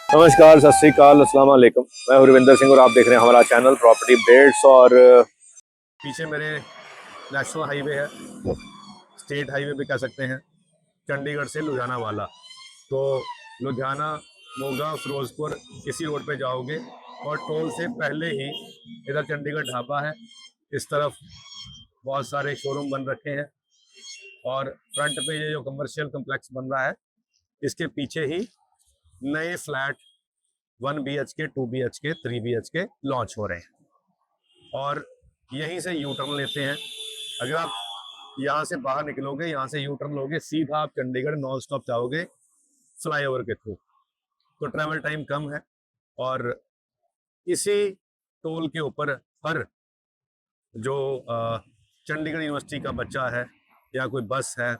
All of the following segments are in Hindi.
नमस्कार, सत श्री अकाल, अस्सलाम वालेकुम। मैं हूं रविंदर सिंह और आप देख रहे हैं हमारा चैनल प्रॉपर्टी अपडेट्स। और पीछे मेरे नेशनल हाईवे है, स्टेट हाईवे भी कह सकते हैं, चंडीगढ़ से लुधियाना वाला। तो लुधियाना, मोगा, फिरोजपुर इसी रोड पे जाओगे और टोल से पहले ही इधर चंडीगढ़ ढाबा है। इस तरफ बहुत सारे शोरूम बन रखे हैं और फ्रंट पे ये जो कमर्शियल कम्प्लेक्स बन रहा है, इसके पीछे ही नए flat 1 BHK, 2 BHK, 3 BHK launch हो रहे हैं। और यहीं से यू टर्न लेते हैं। अगर आप यहाँ से बाहर निकलोगे, यहाँ से यू टर्न लोगे, सीधा आप चंडीगढ़ नॉन स्टॉप जाओगे फ्लाईओवर के थ्रू। तो ट्रैवल टाइम कम है और इसी टोल के ऊपर हर जो चंडीगढ़ यूनिवर्सिटी का बच्चा है या कोई बस है,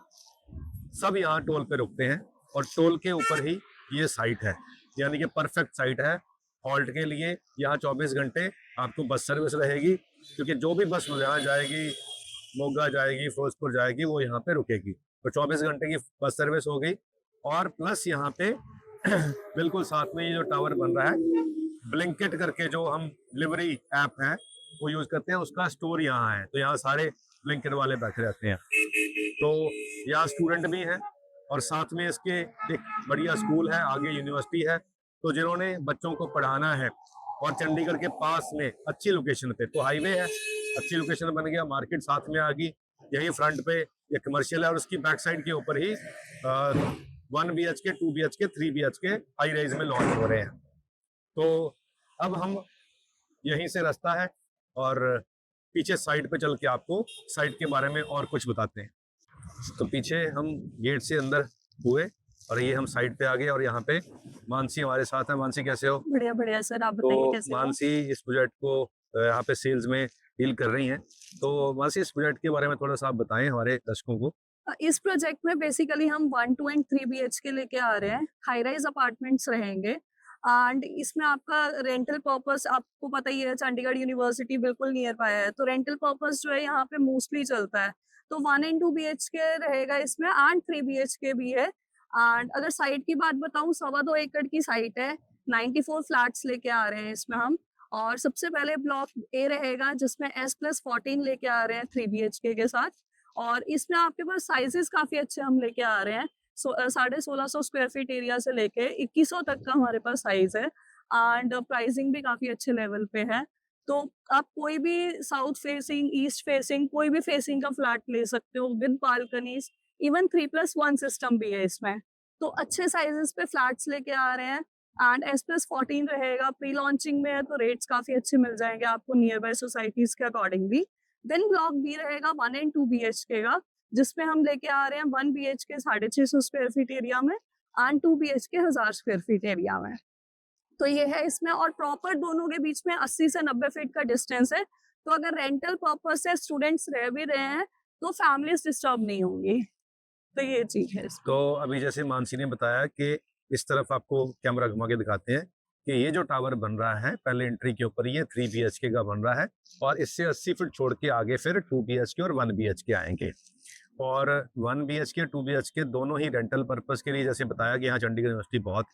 सब यहाँ टोल पे रुकते हैं। और टोल के ऊपर ही ये साइट है, यानी कि परफेक्ट साइट है हॉल्ट के लिए। यहाँ 24 घंटे आपको बस सर्विस रहेगी, क्योंकि जो भी बस लुधियाना जाएगी, मोगा जाएगी, फिरोजपुर जाएगी, वो यहाँ पे रुकेगी। तो 24 घंटे की बस सर्विस हो गई। और प्लस यहाँ पे बिल्कुल साथ में ये जो टावर बन रहा है, ब्लिंकिट करके जो हम डिलीवरी ऐप है वो यूज करते हैं, उसका स्टोर यहाँ है। तो यहाँ सारे ब्लिंकिट वाले बैठे रहते हैं। तो यहाँ स्टूडेंट भी हैं और साथ में इसके एक बढ़िया स्कूल है, आगे यूनिवर्सिटी है। तो जिन्होंने बच्चों को पढ़ाना है और चंडीगढ़ के पास में अच्छी लोकेशन पे, तो हाईवे है, अच्छी लोकेशन बन गया, मार्केट साथ में आ गई, यही फ्रंट पे ये कमर्शियल है और उसकी बैक साइड के ऊपर ही 1 BHK, 2 BHK, 3 BHK high rise में लॉन्च हो रहे हैं। तो अब हम यहीं से रास्ता है और पीछे साइड पे चल के आपको साइट के बारे में और कुछ बताते हैं। तो पीछे हम गेट से अंदर हुए और ये हम साइड पे आ गए और यहाँ पे मानसी हमारे साथ है। मानसी, कैसे हो? बढ़िया बढ़िया सर, आप बताइए तो कैसे हो? मानसी इस प्रोजेक्ट को यहाँ पे सेल्स में डील कर रही हैं। तो मानसी, इस प्रोजेक्ट के बारे में थोड़ा सा आप बताएं हमारे दर्शकों को। इस प्रोजेक्ट में बेसिकली हम 1, 2 एंड 3 BHK लेके आ रहे हैं। हाई राइज अपार्टमेंट्स रहेंगे एंड इसमें आपका रेंटल पर्पस, आपको पता ही है चंडीगढ़ यूनिवर्सिटी बिल्कुल नियर बाय है, तो रेंटल पर्पस जो है यहाँ पे मोस्टली चलता है। तो 1 एंड 2 BHK रहेगा इसमें एंड 3 BHK भी है। एंड अगर साइट की बात बताऊं, 2.25 एकड़ की साइट है, 94 फ्लैट्स लेके आ रहे हैं इसमें हम। और सबसे पहले ब्लॉक ए रहेगा जिसमें S+14 लेके आ रहे हैं 3 BHK के साथ। और इसमें आपके पास साइजेस काफी अच्छे हम लेके आ रहे हैं। 1650 स्क्वायर फीट एरिया से लेके 2100 तक का हमारे पास साइज है एंड प्राइसिंग भी काफी अच्छे लेवल पे है। तो आप कोई भी साउथ फेसिंग, ईस्ट फेसिंग, कोई भी फेसिंग का फ्लैट ले सकते हो विद बालकनीज। इवन 3+1 सिस्टम भी है इसमें। तो अच्छे साइजेस पे फ्लैट्स लेके आ रहे हैं एंड S+14 रहेगा। प्री लॉन्चिंग में है तो रेट्स काफी अच्छे मिल जाएंगे आपको नियर बाय सोसाइटीज के अकॉर्डिंग भी। देन ब्लॉक बी रहेगा 1 एंड 2 BHK का, जिसमें हम लेके आ रहे हैं 1 BHK 650 स्क्वायर फीट एरिया में and 2 BHK 1000 square feet area में। तो ये है इसमें। और प्रॉपर दोनों के बीच में 80 से 90 फीट का डिस्टेंस है। तो अगर रेंटल पर्पज से स्टूडेंट्स रह भी रहे हैं तो फैमिलीज डिस्टर्ब नहीं होंगी। तो ये चीज है इसमें। तो अभी जैसे मानसी ने बताया कि इस तरफ आपको कैमरा घुमा के दिखाते हैं कि ये जो टावर बन रहा है, पहले एंट्री के ऊपर ये 3 BHK का बन रहा है और इससे 80 फीट छोड़ के आगे फिर 2 BHK और 1 BHK आएंगे। और 1 BHK 2 BHK दोनों ही रेंटल पर्पस के लिए, जैसे बताया कि यहाँ चंडीगढ़ यूनिवर्सिटी बहुत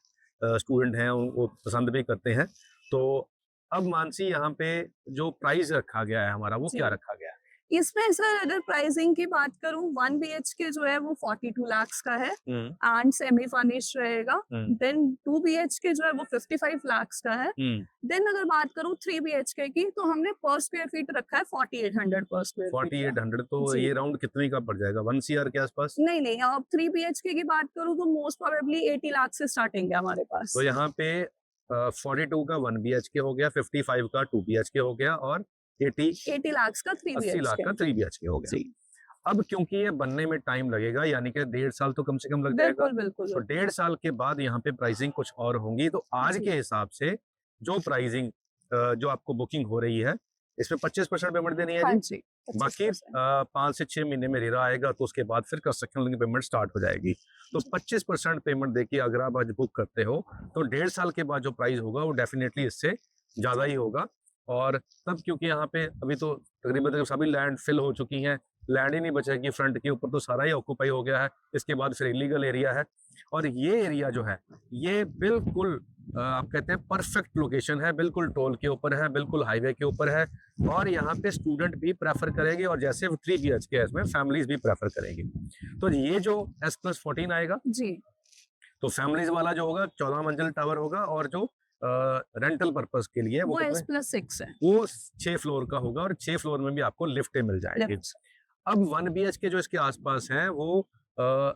स्टूडेंट हैं, वो पसंद भी करते हैं। तो अब मानसी, यहाँ पे जो प्राइस रखा गया है हमारा, वो क्या रखा गया है? इसमें सर अगर प्राइसिंग की बात करूं, 1 BHK जो है वो 42 लाख का है एंड सेमी फर्निश्ड रहेगा। देन 2 BHK जो है वो 55 लाख का है। देन अगर बात करूं 3 BHK की, तो हमने पर स्क्वायर फीट रखा है 4800 पर स्क्वायर फीट। 4800, तो ये राउंड कितने का पड़ जाएगा? 1 CR के आसपास? नहीं, अब 3 BHK की बात करूं तो मोस्ट प्रोबेबली 80 लाख से स्टार्टिंग है हमारे पास। तो यहाँ पे 42 का 1 BHK हो गया, 55 का 2 BHK हो गया और 80 लाख का 3 80 लाख का 3 BHK हो गया। अब क्योंकि ये बनने में टाइम लगेगा, यानी कि 1.5 साल तो कम से कम लग जाएगा। बिल्कुल। तो 1.5 साल के बाद यहाँ पे प्राइसिंग कुछ और होंगी। तो आज के हिसाब से जो प्राइसिंग, जो आपको बुकिंग हो रही है, इसमें 25% पेमेंट देनी है जी। बाकी 5 से 6 महीने में रेरा आएगा, तो उसके बाद फिर कंस्ट्रक्शन की पेमेंट स्टार्ट हो जाएगी। तो 25% पेमेंट देखिए अगर आप आज बुक करते हो, तो 1.5 साल के बाद जो प्राइस होगा वो डेफिनेटली इससे ज़्यादा ही होगा। और तब क्योंकि यहाँ पे अभी तो तकरीबन सभी लैंड फिल हो चुकी हैं, लैंड ही नहीं बचेगी। फ्रंट के ऊपर तो सारा ही ऑक्यूपाई हो गया है, इसके बाद फिर इलीगल एरिया है। और ये एरिया जो है ये बिल्कुल आप कहते हैं परफेक्ट लोकेशन है, बिल्कुल टोल के ऊपर है, बिल्कुल हाईवे के ऊपर है। और यहाँ पे स्टूडेंट भी प्रेफर करेंगे, और जैसे 3 BHK है इसमें फैमिलीज भी प्रेफर करेंगी। तो ये जो S+14 आएगा जी, तो फैमिलीज वाला जो होगा 14 मंजिल टावर होगा, और जो रेंटल पर्पस के लिए वो कितने? S+6 है। वो 6 फ्लोर का होगा, और 6 फ्लोर में भी आपको लिफ्टें मिल जाएंगी। लिफ्ट। अब 1 BHK जो इसके आसपास है वो अ,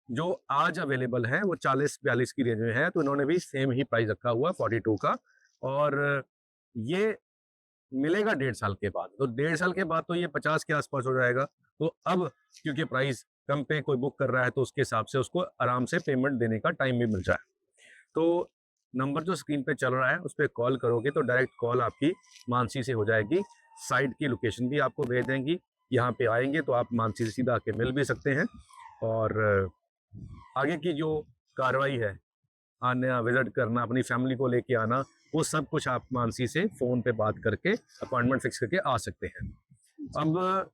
जो आज अवेलेबल है वो 40-42 की रेंज में है, तो इन्होंने भी सेम ही प्राइस रखा हुआ 42 का। और ये मिलेगा 1.5 साल के बाद, तो 1.5 साल के बाद तो ये 50 के आसपास हो जाएगा। तो अब क्योंकि प्राइस कम पे कोई बुक कर रहा है, तो उसके हिसाब से उसको आराम से पेमेंट देने का टाइम भी मिल जाए। तो नंबर जो स्क्रीन पे चल रहा है उस पर कॉल करोगे तो डायरेक्ट कॉल आपकी मानसी से हो जाएगी। साइट की लोकेशन भी आपको भेज देंगी। यहाँ पे आएंगे तो आप मानसी से सीधा आके मिल भी सकते हैं। और आगे की जो कार्रवाई है, आना, विजिट करना, अपनी फैमिली को लेके आना, वो सब कुछ आप मानसी से फ़ोन पे बात करके अपॉइंटमेंट फिक्स करके आ सकते हैं। अब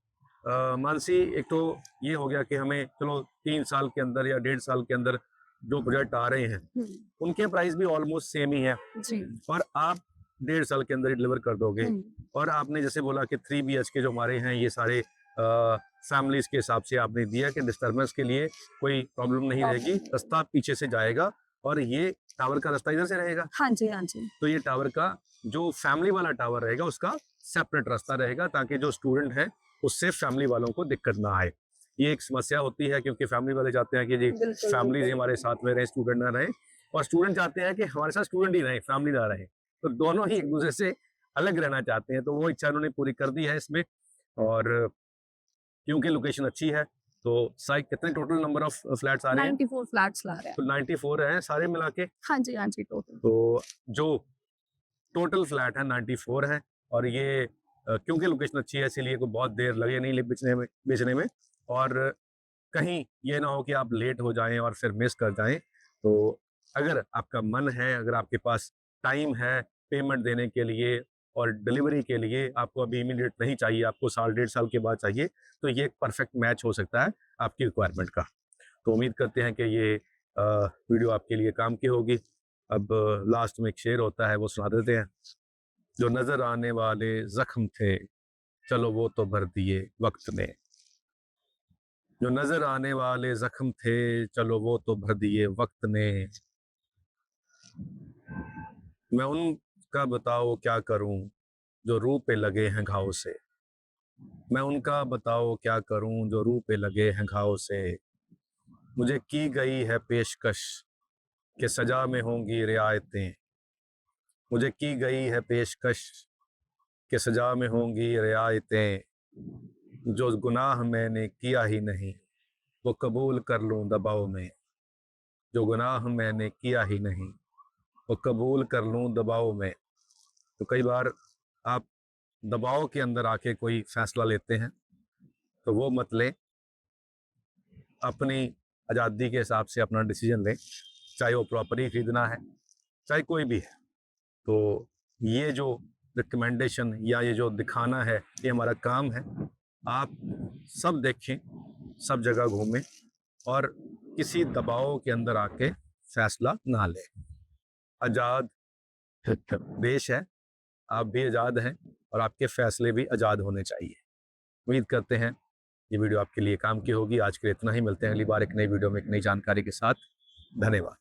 मानसी, एक तो ये हो गया कि हमें चलो 3 साल के अंदर या 1.5 साल के अंदर जो प्रोजेक्ट आ रहे हैं उनके प्राइस भी ऑलमोस्ट सेम ही है, जी, और आप 1.5 साल के अंदर ही डिलीवर कर दोगे। हम्म, और आपने जैसे बोला कि 3 BHK जो हमारे हैं ये सारे फैमिलीज के हिसाब से आपने दिया कि डिस्टर्बेंस के लिए कोई प्रॉब्लम नहीं रहेगी, रास्ता पीछे से जाएगा और ये टावर का रास्ता इधर से रहेगा। हाँ जी, हाँ जी, तो ये टावर का जो फैमिली वाला टावर रहेगा उसका सेपरेट रास्ता रहेगा, ताकि जो स्टूडेंट है उससे फैमिली वालों को दिक्कत ना आए। ये एक समस्या होती है क्योंकि फैमिली वाले चाहते हैं कि जी बिल्कुल, फैमिली बिल्कुल। हमारे साथ में रहे, स्टूडेंट ना रहे, और स्टूडेंट चाहते हैं कि हमारे साथ स्टूडेंट ही रहे, फैमिली ना रहे। तो दोनों ही एक दूसरे से अलग रहना चाहते हैं, तो वो इच्छा उन्होंने पूरी कर दी है इसमें। और क्योंकि लोकेशन अच्छी है, तो साइट कितने टोटल नंबर ऑफ फ्लैट्स आ रहे हैं? 94 फ्लैट्स ला रहे हैं। तो 94 हैं सारे मिला के। हाँ जी, हाँ जी, टोटल। तो जो टोटल फ्लैट है 94 है। और ये क्योंकि लोकेशन अच्छी है इसीलिए कोई बहुत देर लगे नहीं बेचने में। और कहीं ये ना हो कि आप लेट हो जाएं और फिर मिस कर जाएं। तो अगर आपका मन है, अगर आपके पास टाइम है पेमेंट देने के लिए और डिलीवरी के लिए, आपको अभी इमीडिएट नहीं चाहिए, आपको 1.5 साल के बाद चाहिए, तो ये एक परफेक्ट मैच हो सकता है आपकी रिक्वायरमेंट का। तो उम्मीद करते हैं कि ये वीडियो आपके लिए काम की होगी। अब लास्ट में एक शेर होता है, वो सुना देते हैं। जो नजर आने वाले जख्म थे, चलो वो तो भर दिए वक्त ने। जो नजर आने वाले जख्म थे, चलो वो तो भर दिए वक्त ने। मैं उनका बताओ क्या करूं जो रूह पे लगे हैं घाव से। मैं उनका बताओ क्या करूं जो रूह पे लगे हैं घाव से। मुझे की गई है पेशकश कि सजा में होंगी रियायतें। मुझे की गई है पेशकश कि सजा में होंगी रियायतें। जो गुनाह मैंने किया ही नहीं, वो कबूल कर लूं दबाव में। जो गुनाह मैंने किया ही नहीं, वो कबूल कर लूं दबाव में। तो कई बार आप दबाव के अंदर आके कोई फैसला लेते हैं, तो वो मत लें, अपनी आज़ादी के हिसाब से अपना डिसीजन लें, चाहे वो प्रॉपर्टी खरीदना है, चाहे कोई भी है। तो ये जो रिकमेंडेशन या ये जो दिखाना है, ये हमारा काम है। आप सब देखें, सब जगह घूमें, और किसी दबाव के अंदर आके फैसला ना लें। आज़ाद देश है, आप भी आज़ाद हैं, और आपके फैसले भी आज़ाद होने चाहिए। उम्मीद करते हैं ये वीडियो आपके लिए काम की होगी। आज के लिए इतना ही, मिलते हैं अगली बार एक नई वीडियो में एक नई जानकारी के साथ। धन्यवाद।